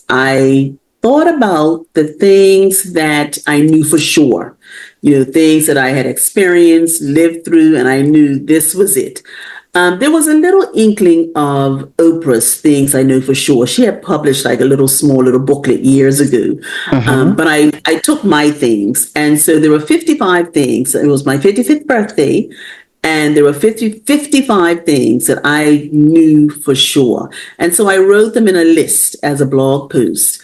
I thought about the things that I knew for sure, things that I had experienced, lived through, and I knew this was it. There was a little inkling of Oprah's things I know for sure. She had published like a small little booklet years ago. Mm-hmm. But I took my things. And so there were 55 things. It was my 55th birthday. And there were 55 things that I knew for sure. And so I wrote them in a list as a blog post.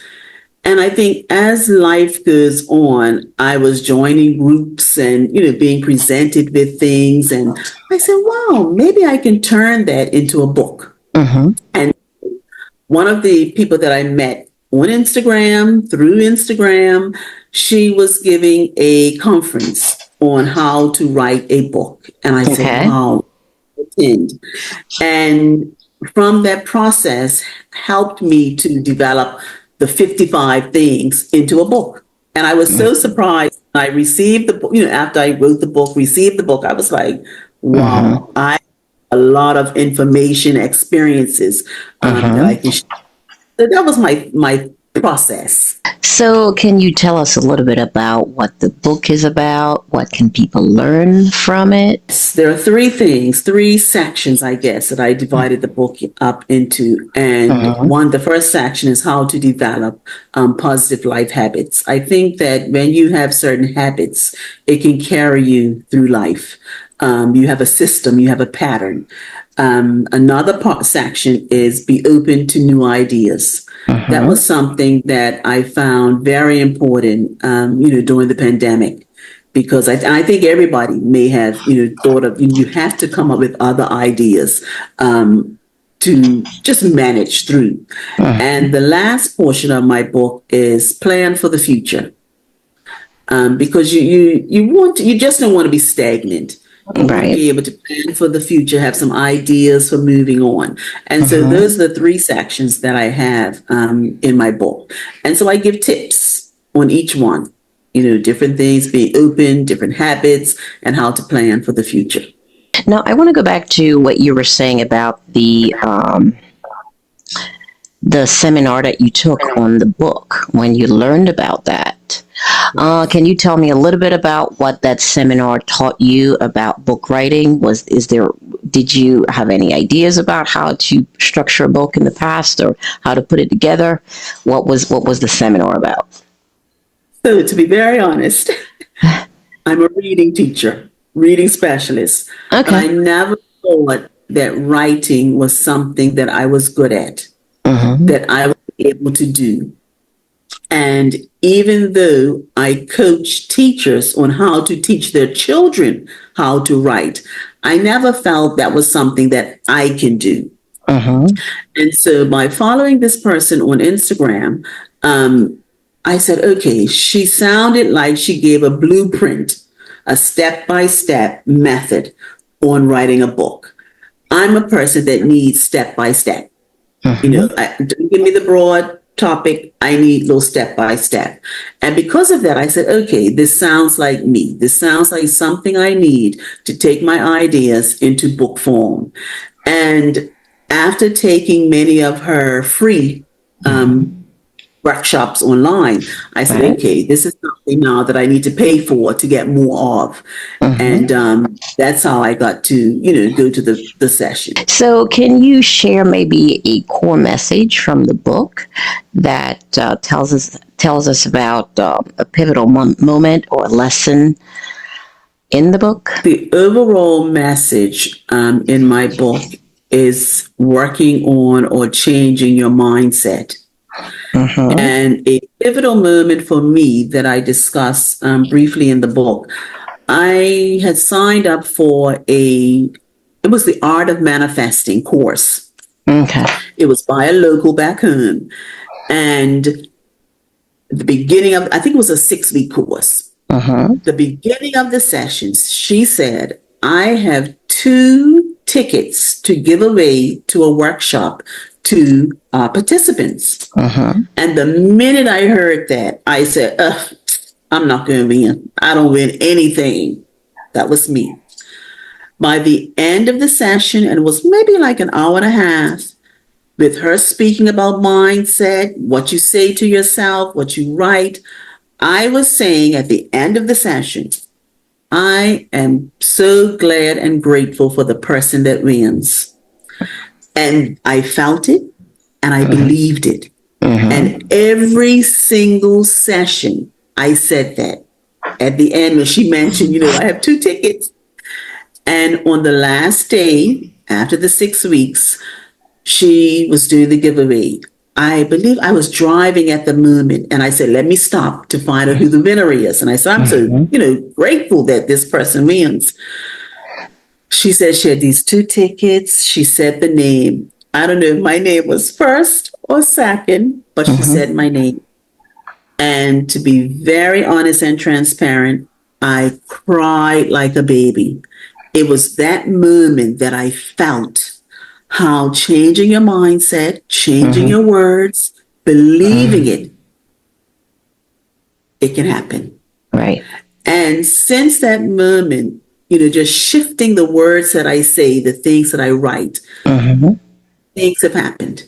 And I think as life goes on, I was joining groups and, being presented with things. And I said, wow, maybe I can turn that into a book. Mm-hmm. And one of the people that I met on Instagram, through Instagram, she was giving a conference on how to write a book. And I said, Okay. wow, attend. And from that process helped me to develop the 55 things into a book. And I was so surprised when I received the book, after I wrote the book, received the book, I was like, Mm-hmm. wow, I have a lot of information, experiences that I Mm-hmm. can share. So that was my process. So, can you tell us a little bit about what the book is about? What can people learn from it? There are three sections, I guess, that I divided the book up into. And Mm-hmm. the first section is how to develop positive life habits. I think that when you have certain habits, it can carry you through life. You have a system, you have a pattern. Another section is be open to new ideas. That Mm-hmm. was something that I found very important, during the pandemic, because I think everybody may have, thought of, you have to come up with other ideas to just manage through. And the last portion of my book is plan for the future, because you just don't want to be stagnant. You want to Right. be able to plan for the future, have some ideas for moving on. And so Mm-hmm. those are the three sections that I have in my book. And so I give tips on each one, different things, being open, different habits, and how to plan for the future. Now, I want to go back to what you were saying about the seminar that you took on the book when you learned about that. Can you tell me a little bit about what that seminar taught you about book writing? Did you have any ideas about how to structure a book in the past or how to put it together? What was the seminar about? So to be very honest, I'm a reading teacher, reading specialist, but I Okay. never thought that writing was something that I was good at, Mm-hmm. that I was able to do. And even though I coach teachers on how to teach their children how to write, I never felt that was something that I can do. Mm-hmm. And so by following this person on Instagram, I said, okay, she sounded like she gave a blueprint, a step by step method on writing a book. I'm a person that needs step by step. Mm-hmm. Don't give me the broad topic. I need little step by step. And because of that, I said, okay, this sounds like me. This sounds like something I need to take my ideas into book form. And after taking many of her free Mm-hmm. workshops online, I said, Right. okay, this is something now that I need to pay for to get more of. Mm-hmm. And that's how I got to, go to the session. So, can you share maybe a core message from the book that tells us about a pivotal moment or lesson in the book? The overall message in my book is working on or changing your mindset. Mm-hmm. And a pivotal moment for me that I discuss briefly in the book, I had signed up for it was the Art of Manifesting course. Okay. It was by a local back home. And the beginning of, I think it was a 6-week course. Mm-hmm. The beginning of the sessions, she said, I have 2 tickets to give away to a workshop to participants. Mm-hmm. And the minute I heard that, I said, I'm not going to win. I don't win anything. That was me. By the end of the session, and it was maybe like an hour and a half, with her speaking about mindset, what you say to yourself, what you write. I was saying at the end of the session, I am so glad and grateful for the person that wins. And I felt it and I believed it. And every single session, I said that. At the end, when she mentioned, I have 2 tickets. And on the last day, after the 6 weeks, she was doing the giveaway. I believe I was driving at the moment and I said, let me stop to find out who the winner is. And I said, I'm so, grateful that this person wins. She said she had these 2 tickets. She said the name. I don't know if my name was first or second, but she said my name. And to be very honest and transparent, I cried like a baby. It was that moment that I felt how changing your mindset, changing your words, believing it can happen. Right. And since that moment, just shifting the words that I say, the things that I write, things have happened.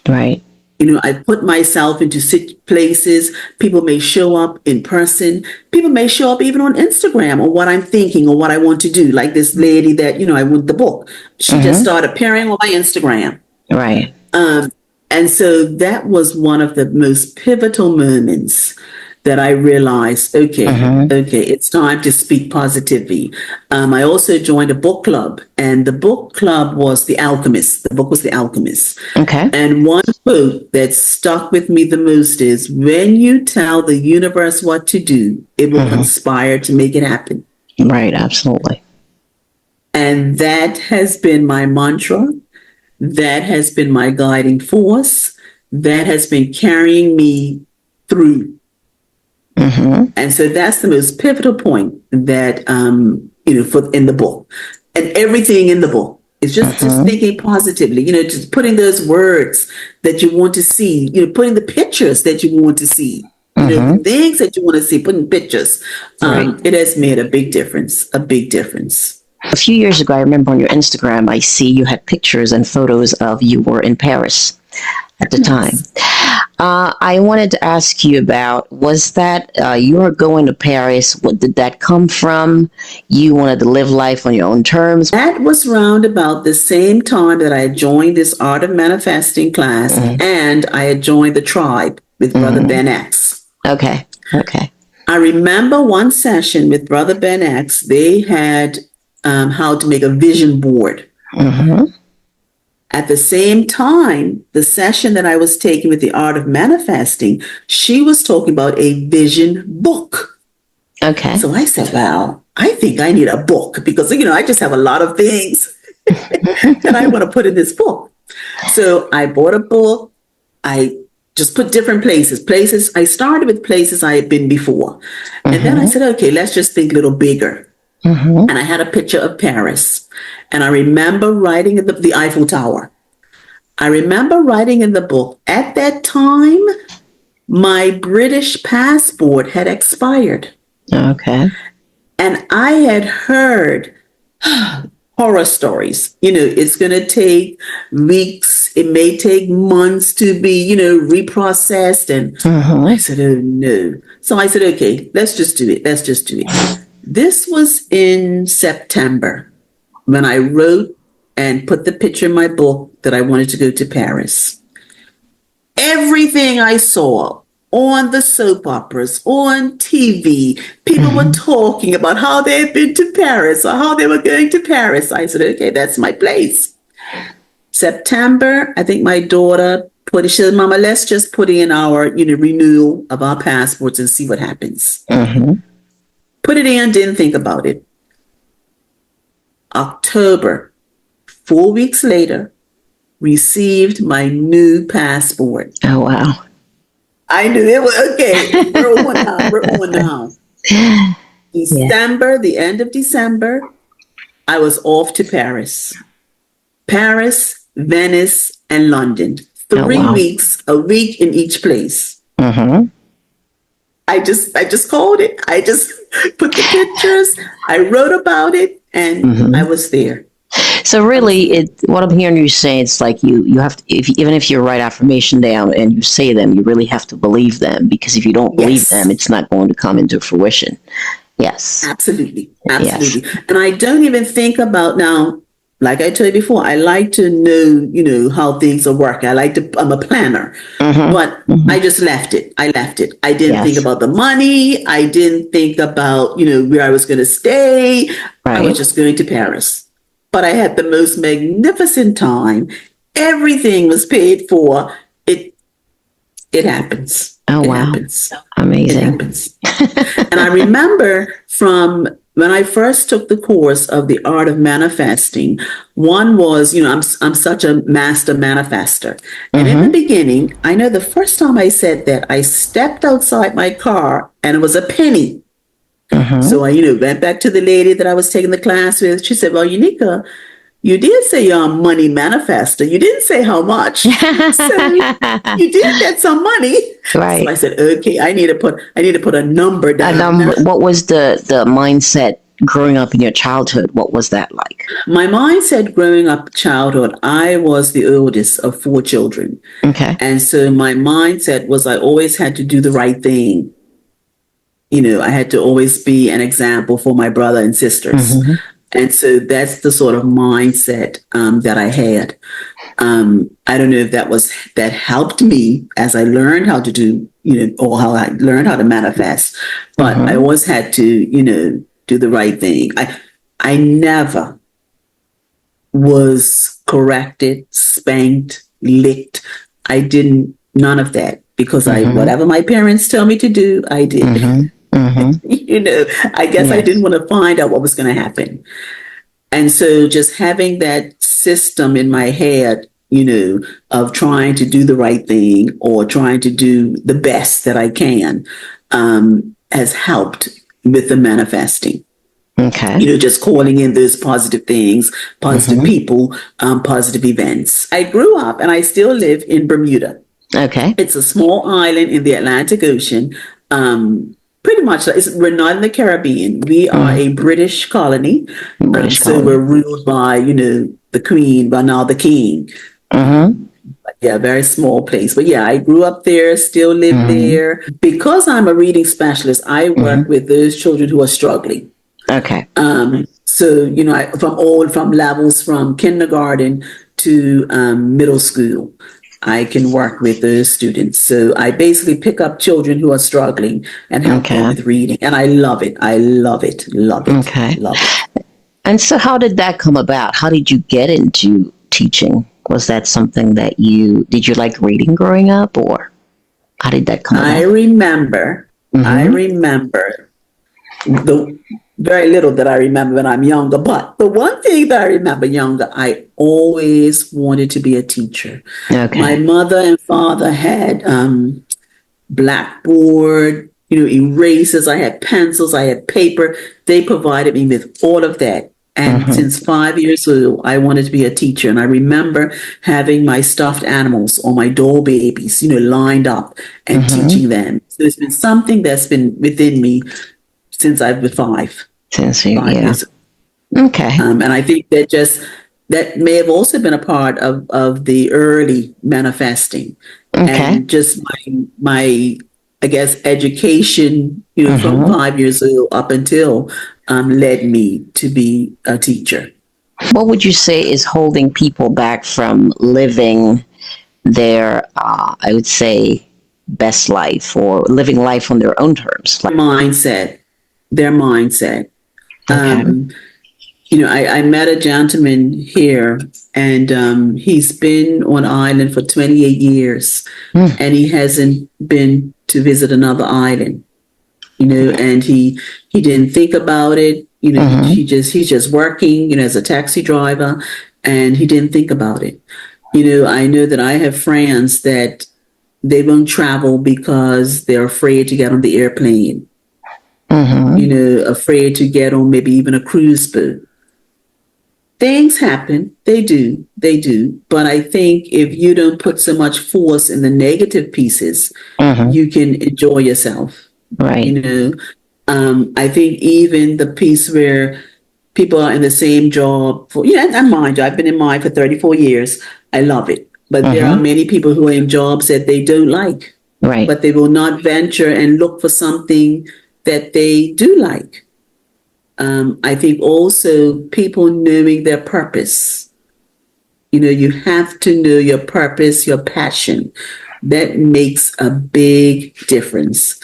Right. I put myself into places. People may show up in person. People may show up even on Instagram or what I'm thinking or what I want to do. Like this lady that, I want the book. She just started appearing on my Instagram. Right. And so that was one of the most pivotal moments that I realized, okay, it's time to speak positively. I also joined a book club, and the book club was The Alchemist. The book was The Alchemist. Okay. And one quote that stuck with me the most is, when you tell the universe what to do, it will conspire to make it happen. Right, absolutely. And that has been my mantra. That has been my guiding force. That has been carrying me through. And so that's the most pivotal point that, for in the book, and everything in the book is just thinking positively, just putting those words that you want to see, putting the pictures that you want to see, the things that you want to see, putting pictures. It has made a big difference, A few years ago, I remember on your Instagram, I see you had pictures and photos of you were in Paris at the time. I wanted to ask you about, was that you were going to Paris? What did that come from? You wanted to live life on your own terms? That was round about the same time that I joined this Art of Manifesting class, and I had joined the tribe with Brother Ben X. Okay. I remember one session with Brother Ben X. They had how to make a vision board. At the same time, the session that I was taking with the Art of Manifesting, she was talking about a vision book. Okay. So I said, well, I think I need a book because, I just have a lot of things that I want to put in this book. So I bought a book. I just put different places. I started with places I had been before. And then I said, okay, let's just think a little bigger. And I had a picture of Paris. And I remember writing in the Eiffel Tower. I remember writing in the book, at that time, my British passport had expired. Okay. And I had heard horror stories. It's going to take weeks. It may take months to be, reprocessed. And I said, oh, no. So I said, okay, let's just do it. This was in September when I wrote and put the picture in my book that I wanted to go to Paris. Everything I saw on the soap operas, on TV, people were talking about how they had been to Paris or how they were going to Paris. I said, okay, that's my place. September, I think my daughter she said, Mama, let's just put in our, renewal of our passports and see what happens. Put it in, didn't think about it. October, 4 weeks later, received my new passport. Oh, wow. I knew it was okay. We're on now. December, the end of December, I was off to Paris. Paris, Venice, and London. 3 weeks, a week in each place. I just called it. I just put the pictures. I wrote about it, and I was there. So really, Absolutely. what I'm hearing you say, it's like you have to, if even if you write affirmation down and you say them, you really have to believe them, because if you don't believe them, Yes. it's not going to come into fruition. Yes. Absolutely, Yes. absolutely. And I don't even think about now, like I told you before, I like to know, how things are working. I'm a planner, Mm-hmm. but Mm-hmm. I just left it. I left it. I didn't think Yes. about the money. I didn't think about, where I was going to stay. I was Right. just going to Paris. But I had the most magnificent time. Everything was paid for. It it happens. Oh It wow. happens. It Amazing. happens. And I remember from when I first took the course of the art of manifesting, one was, I'm such a master manifester. And in the Mm-hmm. beginning, I know the first time I said that, I stepped outside my car and it was a penny. Mm-hmm. So I, went back to the lady that I was taking the class with. She said, "Well, Uneaka, you did say you're a money manifester. You didn't say how much. So you did get some money." So I Right. said, "Okay, I need to put a number down." What was the mindset growing up in your childhood? What was that like? My mindset growing up childhood, I was the oldest of four children. Okay. And so my mindset was I always had to do the right thing. I had to always be an example for my brother and sisters. Mm-hmm. And so that's the sort of mindset that I had. I don't know if that helped me as I learned how to do, or how I learned how to manifest, but I Mm-hmm. always had to, do the right thing. I never was corrected, spanked, licked. I didn't, none of that, because Mm-hmm. whatever my parents tell me to do, I did. Mm-hmm. Mm-hmm. I guess I didn't Yes. want to find out what was going to happen. And so just having that system in my head, of trying to do the right thing or trying to do the best that I can, has helped with the manifesting. Okay. Just calling in those positive things, positive Mm-hmm. people, positive events. I grew up and I still live in Bermuda. Okay. It's a small island in the Atlantic Ocean. Pretty much, we're not in the Caribbean. We are Mm. a British colony. British So we're colony. ruled by, the Queen, but now the King. Mm-hmm. Yeah, very small place. But yeah, I grew up there, still live Mm-hmm. there. Because I'm a reading specialist, I work Mm-hmm. with those children who are struggling. Okay. So, from levels from kindergarten to middle school, I can work with those students. So I basically pick up children who are struggling and help them Okay. with reading. And I love it. I love it. Love it. Okay. Love it. And so, how did that come about? How did you get into teaching? Was that something that did you like reading growing up, or how did that come I about? remember, I Mm-hmm. remember the very little that I remember when I'm younger. But the one thing that I remember younger, I always wanted to be a teacher. My Okay. mother and father had blackboard, erasers. I had pencils. I had paper. They provided me with all of that. And Mm-hmm. since 5 years old, I wanted to be a teacher. And I remember having my stuffed animals or my doll babies, lined up and Mm-hmm. teaching them. So it's been something that's been within me since I've been five, Since you, five yeah. years. Okay. And I think that may have also been a part of the early manifesting, Okay. and just my I guess education, from Mm-hmm. 5 years old up until led me to be a teacher. What would you say is holding people back from living their, I would say, best life, or living life on their own terms? Like, Mindset, their mindset. okay. Um, I met a gentleman here, and he's been on island for 28 years, Mm. and he hasn't been to visit another island. And he didn't think about it. Mm-hmm. He's just working, as a taxi driver, and he didn't think about it. I know that I have friends that they won't travel because they're afraid to get on the airplane. Mm-hmm. Afraid to get on maybe even a cruise boat. Things happen. They do. But I think if you don't put so much force in the negative pieces, Mm-hmm. you can enjoy yourself. Right. You know, I think even the piece where people are in the same job for, and mind you, I've been in mine for 34 years. I love it. But there are Mm-hmm. many people who are in jobs that they don't like, Right. but they will not venture and look for something that they do like. I think also people knowing their purpose. You have to know your purpose, your passion. That makes a big difference.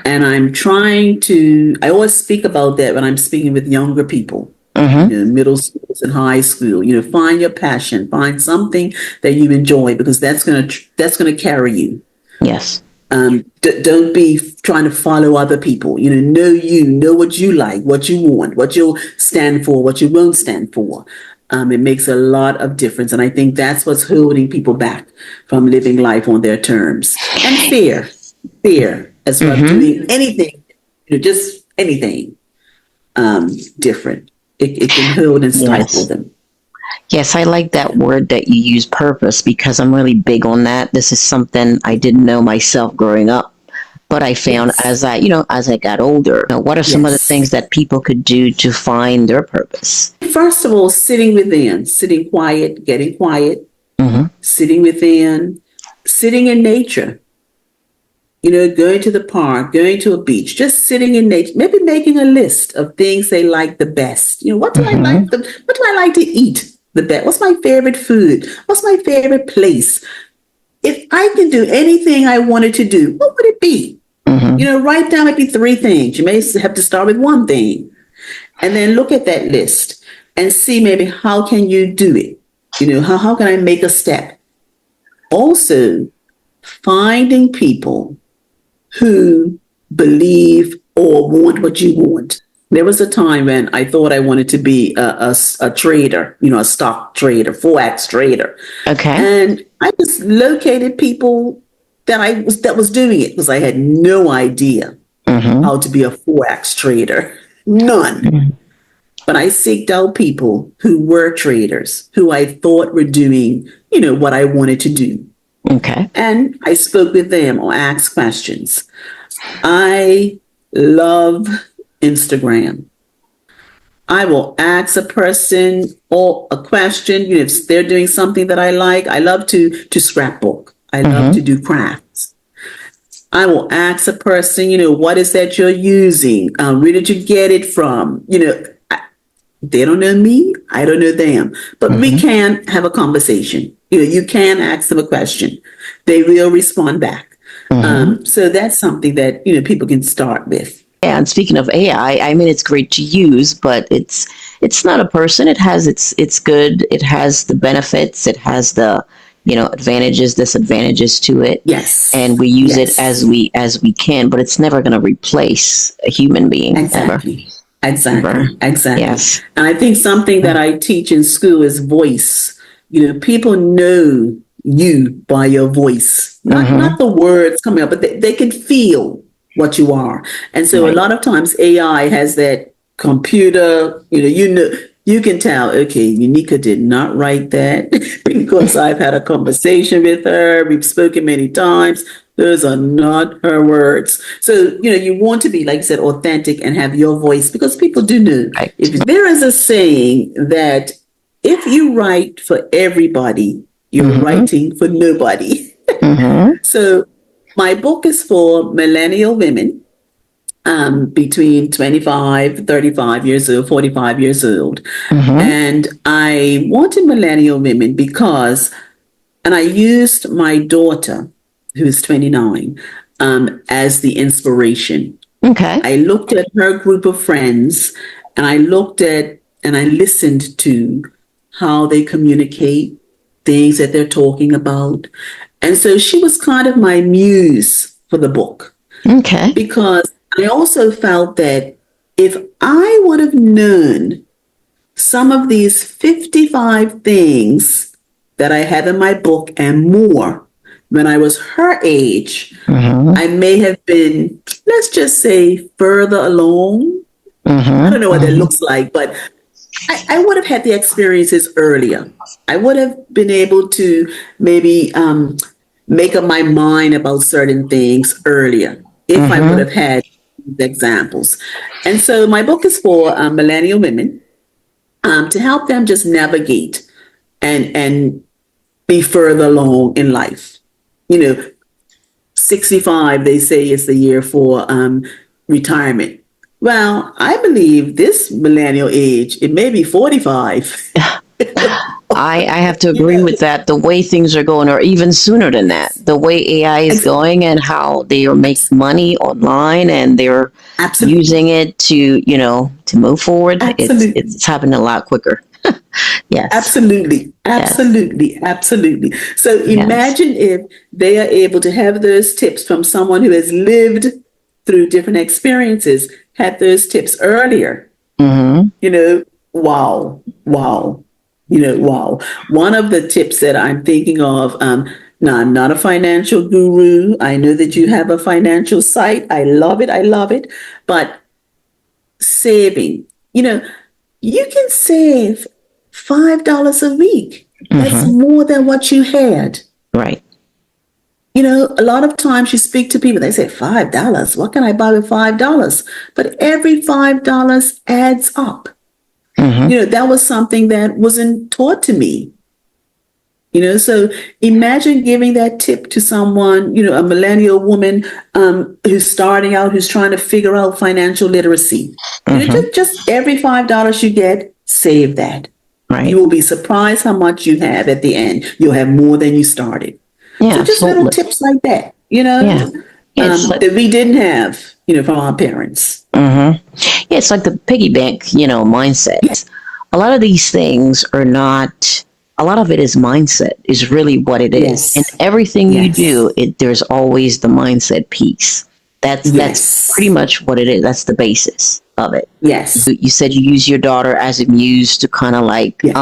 And I always speak about that when I'm speaking with younger people, Mm-hmm. middle schools and high school. Find your passion, find something that you enjoy, because that's gonna carry you. Yes. Don't be trying to follow other people. Know what you like, what you want, what you'll stand for, what you won't stand for. It makes a lot of difference, and I think that's what's holding people back from living life on their terms. And fear as well, Mm-hmm. doing anything, just anything different. It can hold and stifle Yes. them. Yes, I like that word that you use, purpose, because I'm really big on that. This is something I didn't know myself growing up, but I found Yes, as I got older. What are some of the things yes. that people could do to find their purpose? First of all, sitting within, sitting quiet, getting quiet, Mm-hmm. sitting within, sitting in nature, going to the park, going to a beach, just sitting in nature, maybe making a list of things they like the best. Mm-hmm. What do I like to eat the best? What's my favorite food? What's my favorite place? If I could do anything I wanted to do, what would it be? Mm-hmm. Write down maybe three things. You may have to start with one thing and then look at that list and see maybe how can you do it? How can I make a step? Also, finding people who believe or want what you want. There was a time when I thought I wanted to be a trader, a stock trader, forex trader, Okay. and I just located people that was doing it, because I had no idea Mm-hmm. how to be a forex trader, none. But I seeked out people who were traders, who I thought were doing, what I wanted to do, Okay. and I spoke with them or asked questions. I love Instagram. I will ask a person or a question, if they're doing something that I like. I love to scrapbook. I love to Mm-hmm. do crafts. I will ask a person, what is that you're using? Where did you get it from? They don't know me. I don't know them. But we Mm-hmm. can have a conversation. You can ask them a question. They will respond back. Mm-hmm. So that's something that, people can start with. Yeah, and speaking of AI, I mean it's great to use, but it's not a person. It has it's good. It has the benefits. It has the advantages, disadvantages to it, and Yes. we use it as Yes. we can. But it's never going to replace a human being ever, Exactly. ever. Exactly. Exactly. Yes. And I think something that I teach in school is voice. People know you by your voice, not Mm-hmm. the words coming up, but they can feel what you are. And so a Right. lot of times AI has that computer, you can tell, okay, Uneaka did not write that because I've had a conversation with her. We've spoken many times. Those are not her words. So, you want to be, like you said, authentic and have your voice, because people do know. Right. If there is a saying that if you write for everybody, you're Mm-hmm. writing for nobody. Mm-hmm. So my book is for millennial women, between 25, 35 years old, 45 years old. Mm-hmm. And I wanted millennial women because, and I used my daughter, who is 29, as the inspiration. Okay. I looked at her group of friends, and I looked at and I listened to how they communicate, things that they're talking about. And so she was kind of my muse for the book, Okay. because I also felt that if I would have known some of these 55 things that I have in my book and more when I was her age, Mm-hmm. I may have been, let's just say, further along. I Mm-hmm. don't know what that Mm-hmm. looks like, but I would have had the experiences earlier. I would have been able to maybe make up my mind about certain things earlier if I would Mm-hmm. have had the examples. And so my book is for millennial women. to help them just navigate and be further along in life. You know, 65, they say, is the year for retirement. Well, I believe this millennial age, it may be 45. I have to You agree know, with that. The way things are going, or even sooner than that, the way AI is ex- going and how they are making money online and they're absolutely, using it to, to move forward. absolutely. It's happening a lot quicker. Yes, Absolutely, yes, absolutely, absolutely. So yes. imagine if they are able to have those tips from someone who has lived through different experiences, had those tips earlier. Mm-hmm. You know, wow, wow, wow. One of the tips that I'm thinking of, now I'm not a financial guru. I know that you have a financial site. I love it. I love it. But saving, you can save $5 a week. That's Mm-hmm. more than what you had. Right. A lot of times you speak to people, they say, $5, what can I buy with $5? But every $5 adds up. Mm-hmm. That was something that wasn't taught to me. So imagine giving that tip to someone, a millennial woman who's starting out, who's trying to figure out financial literacy. Mm-hmm. Just every $5 you get, save that. You Right. will be surprised how much you have at the end. You'll have more than you started. Yeah, So just little absolutely. tips like that, Yeah. Yeah, it's like that we didn't have, from our parents. mm-hmm. Yeah, it's like the piggy bank, Yeah. mindset. A lot of these things are not. A lot of it is mindset. Is really what it is. In Yes. everything you Yes. do, there's always the mindset piece. That's pretty Yes. much what it is. That's the basis of it. Yes. You said you use your daughter as a muse to kind of like Yes.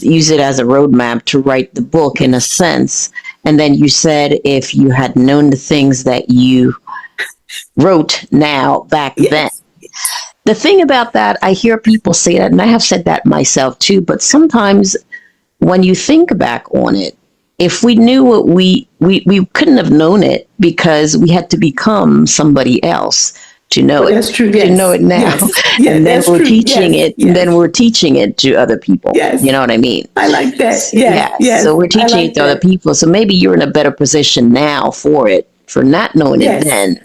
use it as a roadmap to write the book in a Yes. sense. And then you said if you had known the things that you wrote now back then. Yes. The thing about that, I hear people say that, and I have said that myself too, but sometimes when you think back on it, if we knew what we couldn't have known it because we had to become somebody else Oh, that's true. to know Yes. it now. Yes. Yeah, And then that's we're true. teaching Yes. it, and then Yes. we're teaching it to other people. You Yes. know what I mean? I like that. Yeah. Yes. So Yes. we're I teaching it like to other that. people. So maybe you're in a better position now for it, for not knowing it Yes. then,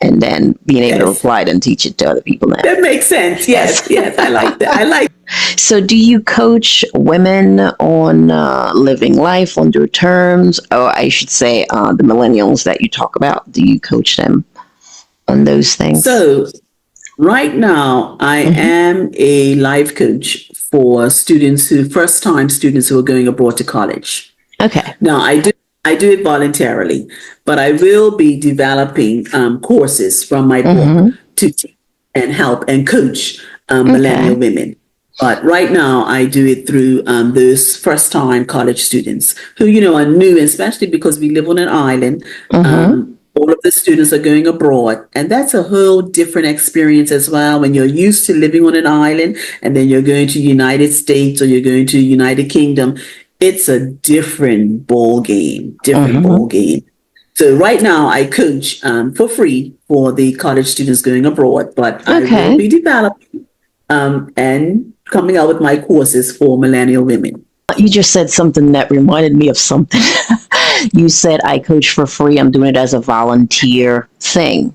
and then being able to Yes. apply it and teach it to other people now. That makes sense. Yes. Yes. Yes. I like that. I like. So, do you coach women on living life on their terms? Or I should say, the millennials that you talk about, do you coach them on those things? So right now, I Hmm. am a life coach for first time students who are going abroad to college. Okay. Now, I do it voluntarily, but I will be developing courses from my book Hmm. to teach and help and coach millennial Okay. women. But right now, I do it through those first time college students who, are new, especially because we live on an island. Hmm. All of the students are going abroad, and that's a whole different experience as well. When you're used to living on an island, and then you're going to United States or you're going to United Kingdom, it's a different ball game. Different Hmm. ball game. So right now, I coach for free for the college students going abroad, but I will Okay. be developing and coming out with my courses for millennial women. You just said something that reminded me of something. You said, I coach for free. I'm doing it as a volunteer thing.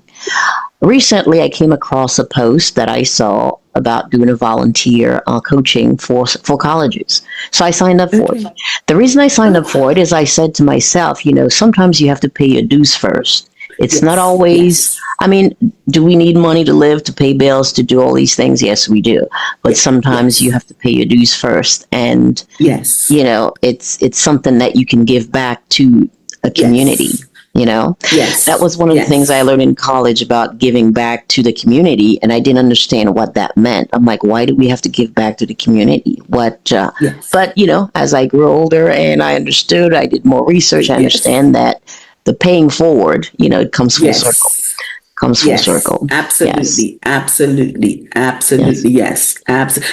Recently, I came across a post that I saw about doing a volunteer coaching for colleges. So I signed up for it. Okay. The reason I signed up Oh, for it is I said to myself, sometimes you have to pay your dues first. It's not yes, always, yes, I mean, do we need money to live, to pay bills, to do all these things? Yes, we do. But yes, sometimes you yes, have to pay your dues first. And yes, it's something that you can give back to a community. yes, You know, that yes, was one of the things I yes, learned in college about giving back to the community, and I didn't understand what that meant. I'm like, why do we have to give back to the community? What? yes, But as I grew older and I understood, I did more research. I yes, understand that the paying forward, it comes full circle. yes. Comes full Yes, circle. Yes. absolutely, absolutely, Yes. absolutely, yes.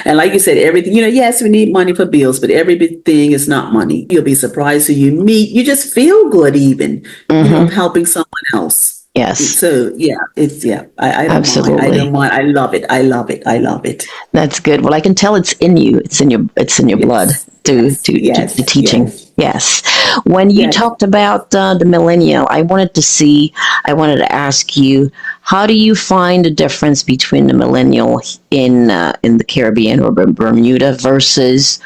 And like you said, everything, yes, we need money for bills, but everything is not money. You'll be surprised who you meet. You just feel good even, Mm-hmm. helping someone else. Yes, So yeah, it's yeah. I don't mind. I don't absolutely. mind. I love it. I love it. I love it. That's good. Well, I can tell it's in you. It's in your blood Yes. to Yes. the Yes. teaching. Yes. Yes. When you Yes. talked about the millennial, I wanted to ask you, how do you find the difference between the millennial in the Caribbean or Bermuda versus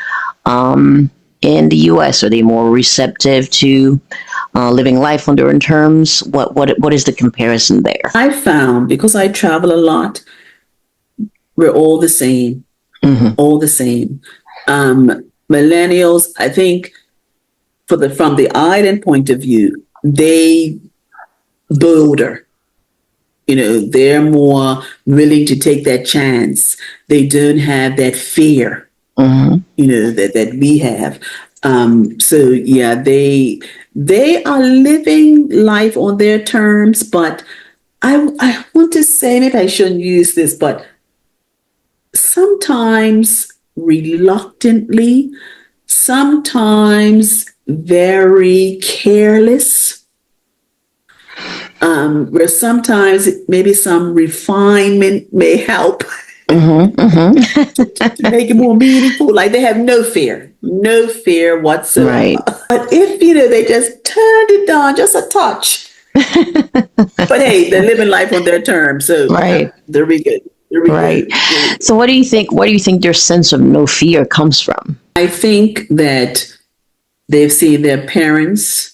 in the U.S.? Are they more receptive to living life on their own terms? What is the comparison there? I found because I travel a lot, we're all the same. Hmm. All the same. Millennials, I think, from the island point of view, they bolder. They're more willing to take that chance. They don't have that fear, Hmm. that we have. So yeah, they are living life on their terms, but I want to say, maybe I shouldn't use this, but sometimes reluctantly, sometimes very careless, where sometimes maybe some refinement may help Hmm. Hmm. to make it more meaningful. Like they have no fear whatsoever. Right. But if, they just turned it down just a touch, but hey, they're living life on their terms. So Right. there we go. There we Right. go. There we go. So what do you think? What do you think their sense of no fear comes from? I think that they've seen their parents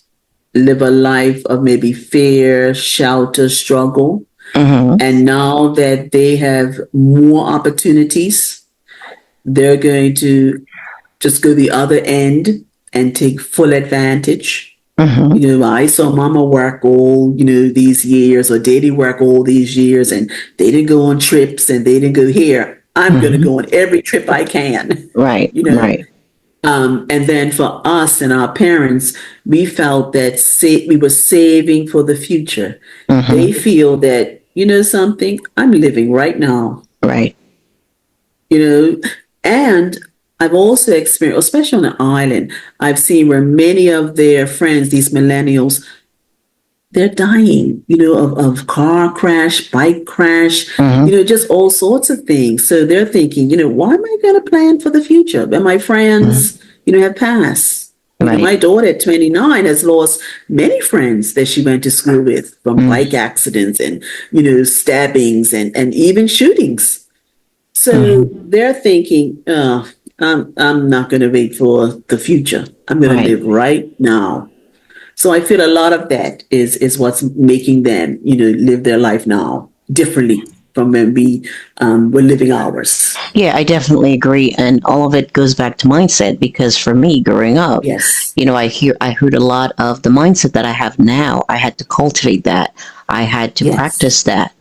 live a life of maybe fear, shelter, struggle. Hmm. And now that they have more opportunities, they're going to just go the other end and take full advantage. Hmm. I saw mama work all, these years, or daddy work all these years, and they didn't go on trips and they didn't go here. I'm going to Hmm. go on every trip I can, Right. you know. Right. And then for us and our parents, we felt that we were saving for the future. They Hmm. feel that, something, I'm living right now, Right. you know, and I've also experienced, especially on the island, I've seen where many of their friends, these millennials, they're dying, of car crash, bike crash, Hmm. just all sorts of things. So they're thinking, why am I going to plan for the future? And my Hmm. friends, have passed. Right. My daughter at 29 has lost many friends that she went to school with from bike accidents and, stabbings and even shootings. So Hmm. they're thinking, I'm not going to wait for the future. I'm going to Right. live right now. So I feel a lot of that is what's making them, live their life now differently from when we were living ours. Yeah, I definitely agree, and all of it goes back to mindset because for me, growing up, Yes, I heard a lot of the mindset that I have now. I had to cultivate that. I had to yes, practice that.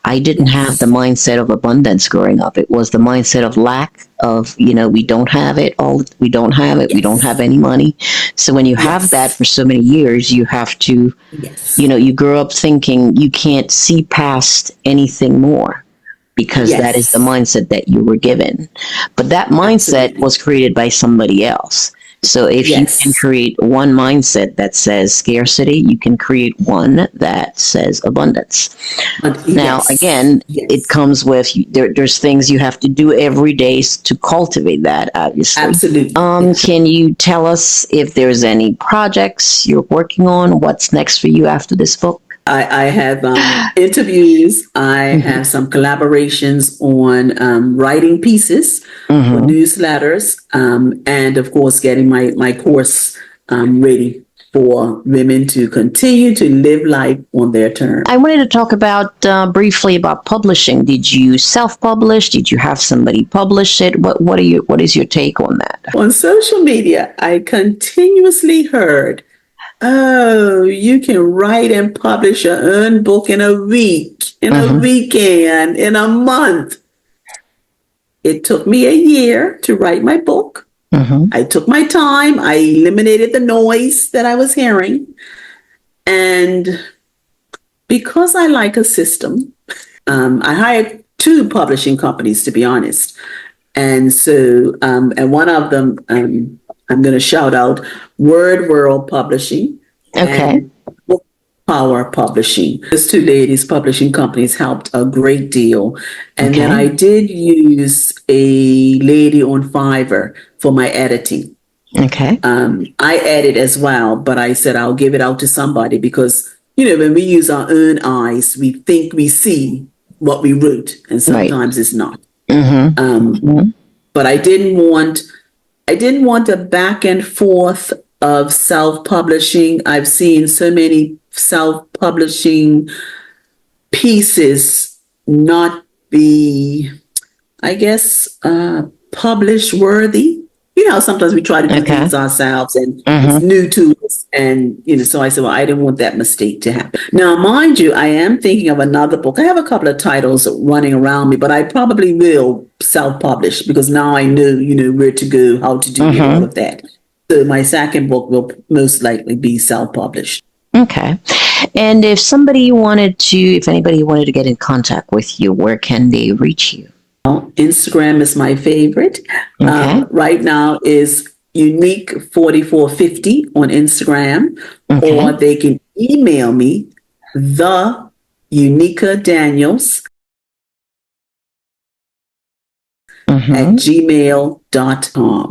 I didn't have the yes, mindset of abundance growing up. It was the mindset of lack of, we don't have it all, we don't have it, we don't have yes, any money. So when you have that yes, for so many years, you have to, yes, you grow up thinking you can't see past anything more because that is the yes, mindset that you were given. But that mindset absolutely. was created by somebody else. So if you can Yes, create one mindset that says scarcity, you can create one that says abundance. but Now, yes, again, it yes, comes with there's things you have to do every day to cultivate that, obviously. absolutely. Can you tell us if there's any projects you're working on? What's next for you after this book? I have interviews. I Hmm. have some collaborations on writing pieces for Hmm. newsletters, and of course, getting my course ready for women to continue to live life on their terms. I wanted to talk about briefly about publishing. Did you self-publish? Did you have somebody publish it? What is your take on that? On social media, I continuously heard, "Oh, you can write and publish your own book in a week, in a Mm-hmm. weekend, in a month." It took me a year to write my book. Mm-hmm. I took my time. I eliminated the noise that I was hearing. And because I like a system, I hired two publishing companies, to be honest. And so, and one of them, I'm going to shout out Word World Publishing Okay. and Power Publishing. Those two ladies' publishing companies helped a great deal. And then Okay. I did use a lady on Fiverr for my editing. Okay. I edit as well, but I said I'll give it out to somebody because, when we use our own eyes, we think we see what we wrote, and Right. sometimes it's not. Mm-hmm. Mm-hmm. But I didn't want a back and forth of self-publishing. I've seen so many self-publishing pieces not be, I guess, publish worthy. Sometimes we try to do Okay. things ourselves and it's Mm-hmm. new to us. And, so I said, well, I didn't want that mistake to happen. Now, mind you, I am thinking of another book. I have a couple of titles running around me, but I probably will self-publish because now I know, where to go, how to do it, all Mm-hmm. of that. So my second book will most likely be self-published. Okay. And if anybody wanted to get in contact with you, where can they reach you? Instagram is my favorite. Okay. Right now is Unique 4450 on Instagram, or Okay. they can email me, the Uneaka Daniels at Mm-hmm. gmail.com.